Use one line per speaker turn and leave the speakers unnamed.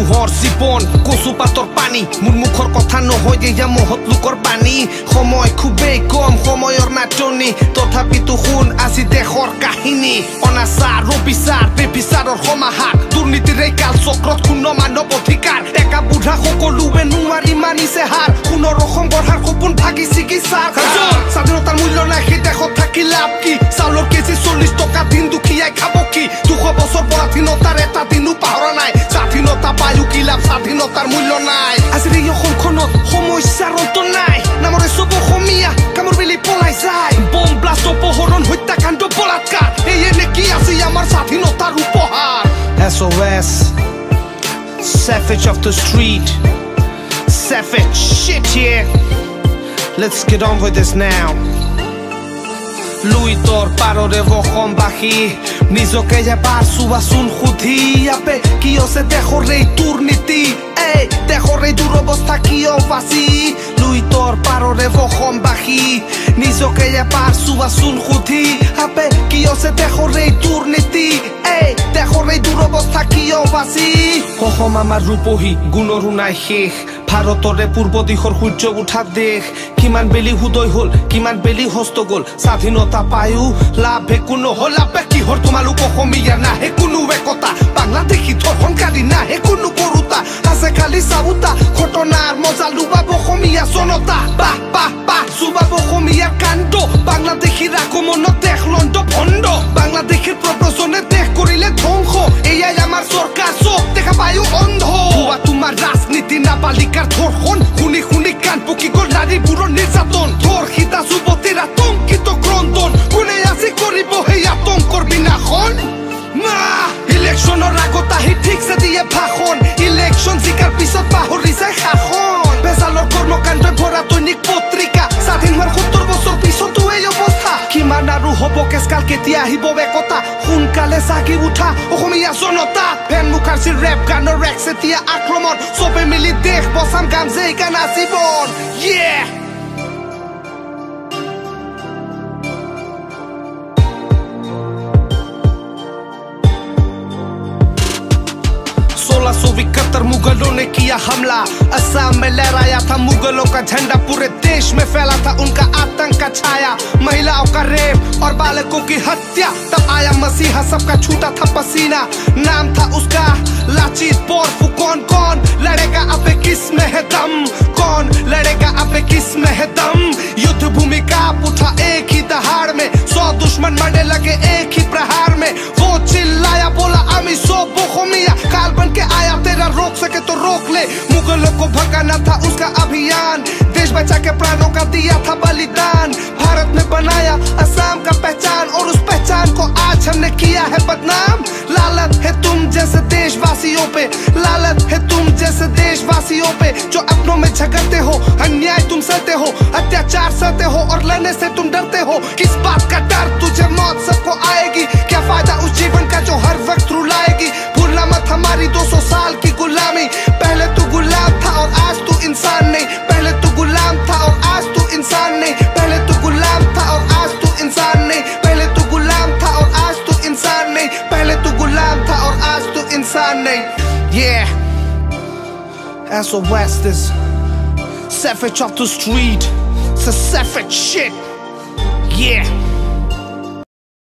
মানুহৰ জীৱন কচু পাতৰ পানী মোৰ মুখৰ কথা নহয় এয়া মহৎ লোকৰ বাণী সময় খুবেই কম সময়ৰ নাটনি তথাপিতো শুন আজি দেশৰ কাহিনী অনাচাৰ অবিচাৰ বেবিচাৰৰ সমাহাৰ দুৰ্নীতিৰে কাল চক্ৰত শূন্য মানৱ অধিকাৰ ডেকা বুঢ়া সকলোৱে নোৱাৰি মানিছে হাৰ সোণৰ অসম গঢ়াৰ সপোন ভাগি চিকিৎসাৰ স্বাধীনতাৰ মূল্য নাই সেই দেশত থাকি লাভ কি চাউলৰ কেজি 40 টকা দিন দুখীয়াই খাব কি 200 বছৰ পৰাধীনতাৰ এটা দিনো পাহৰা নাই স্বাধীনতা পায়ো কি লাভ স্বাধীনতাৰ মূল্য নাই আজিৰ এই অসমখনত সমস্যাৰ অন্ত নাই নামৰে চব অসমীয়া কামৰ বেলি পলাই যায় বম ব্লাষ্ট অপহৰণ হত্যাকাণ্ড বলাৎকাৰ এয়ে নেকি আজি আমাৰ স্বাধীনতাৰ উপহাৰ SOS Savage of the street Savage shit yeah Let's get on with this now লুইতৰ পাৰৰে অসমবাসী নিজকে এবাৰ চোৱাচোন সুধি আপে কিয় আছে দেশৰ এই দুৰ্নীতি এই দেশৰ এই দুৰৱস্থা কিয় বাচি লুইতৰ পাৰৰে অসমবাসী নিজকে এবাৰ চোৱাচোন সুধি আপে কিয় আছে দেশৰ এই দুৰ্নীতি এই দেশৰ এই দুৰৱস্থা কিয় বাচি অসম আমাৰ ৰূপহী গুণৰো নাই শেষ ভাৰতৰে পূৰ্ব দিশৰ সূৰ্য উঠা দেশ কিমান বেলি উদয় হল কিমান বেলি হস্ত গল স্বাধীনতা পায়ো লাভে কোনো হল আপে কিহৰ তোমালোক অসমীয়া নাহে কোনো একতা বাংলাদেশী ধৰ্ষণকাৰী নাহে কোনো কৰোতা আছে খালি চাউতা ঘটনাৰ মজা লুবাব অসমীয়া জনতা বাহ বাহ বাহ চুবাব অসমীয়াৰ কাণ্ড বাংলাদেশীৰ আগমনত দেশ লণ্ড ভণ্ড বাংলাদেশীৰ প্ৰব্ৰজনে দেশ কৰিলে ধ্বংস এয়াই আমাৰ চৰকাৰ চব দেখা পায়ো অন্ধ হোৱা তোমাৰ ৰাজনীতি নাবালিকাৰ ধৰ্ষণ শুনি শুনি কাণ পকি গল নাৰীবোৰৰ নিৰ্যাতন ধৰ্ষিতা যুৱতীৰ আতংকিত ক্ৰন্দন কোনে আজি কৰিব সেই আতংকৰ বিনাশন না ইলেকশ্যনৰ আগত আহি ঠিকছে দিয়ে ভাষণ ইলেকশ্যন জিকাৰ পিছত পাহৰি যায় শাসন বেজালৰ কৰ্মকাণ্ডই ভৰা দৈনিক পত্ৰিকা স্বাধীন হোৱাৰ 70 বছৰ পিছতো এই অৱস্থা কিমান আৰু হ'ব কেচকাল কেতিয়া আহিব একতা সোনকালে জাগি উঠা অসমীয়া জনতা ভেন মুখাৰ্জীৰ ৰেপ গানৰ একচেতিয়া আক্ৰমণ চবে মিলি দেশ বচাম গাম যে এই গান আজীৱন ইয়ে मुगलों ने किया हमला असम में लहराया था मुगलों का झंडा पूरे देश में फैला था उनका आतंक का छाया महिलाओं का रेप और बालकों की हत्या तब आया मसीहा सबका छूटा था पसीना नाम था उसका लाचित बोरफू कौन कौन लड़ेगा अब किस में है दम कौन लड़ेगा अब किस में है दम युद्ध भूमि का उठा एक ही दहाड़ में 100 दुश्मन मरने लगे एक ही प्रहार में वो चिल्लाया बोला अमी सो बोखोमिया काल बन के आया तेरा रोक सके तो रोक ले मुगलों को भगाना था उसका अभियान देश बचा के प्राणों का दिया था बलिदान भारत में बनाया असम का पहचान और उस पहचान को आज हमने किया है बदनाम लालत है तुम जैसे देशवासियों पे लालत है तुम जैसे देशवासियों पे जो अपनों में झगड़ते हो अन्याय तुम सहते हो अत्याचार सहते हो और लड़ने से तुम डरते हो किस बात का डर तुझे मौत सबको आएगी क्या फायदा उस जीवन का जो हर वक्त रुलाएगी भूलना मत हमारी 200 साल की गुलामी पहले तू गुलाम था और आज तू इंसान नहीं पहले तू गुलाम था और आज तू इंसान नहीं पहले तू गुलाम था और आज तू इंसान नहीं पहले तू गुलाम था और आज तू इंसान नहीं पहले तू गुलाम था और आज तू इंसान नहीं yeah SOS this savage of the street it's a savage shit yeah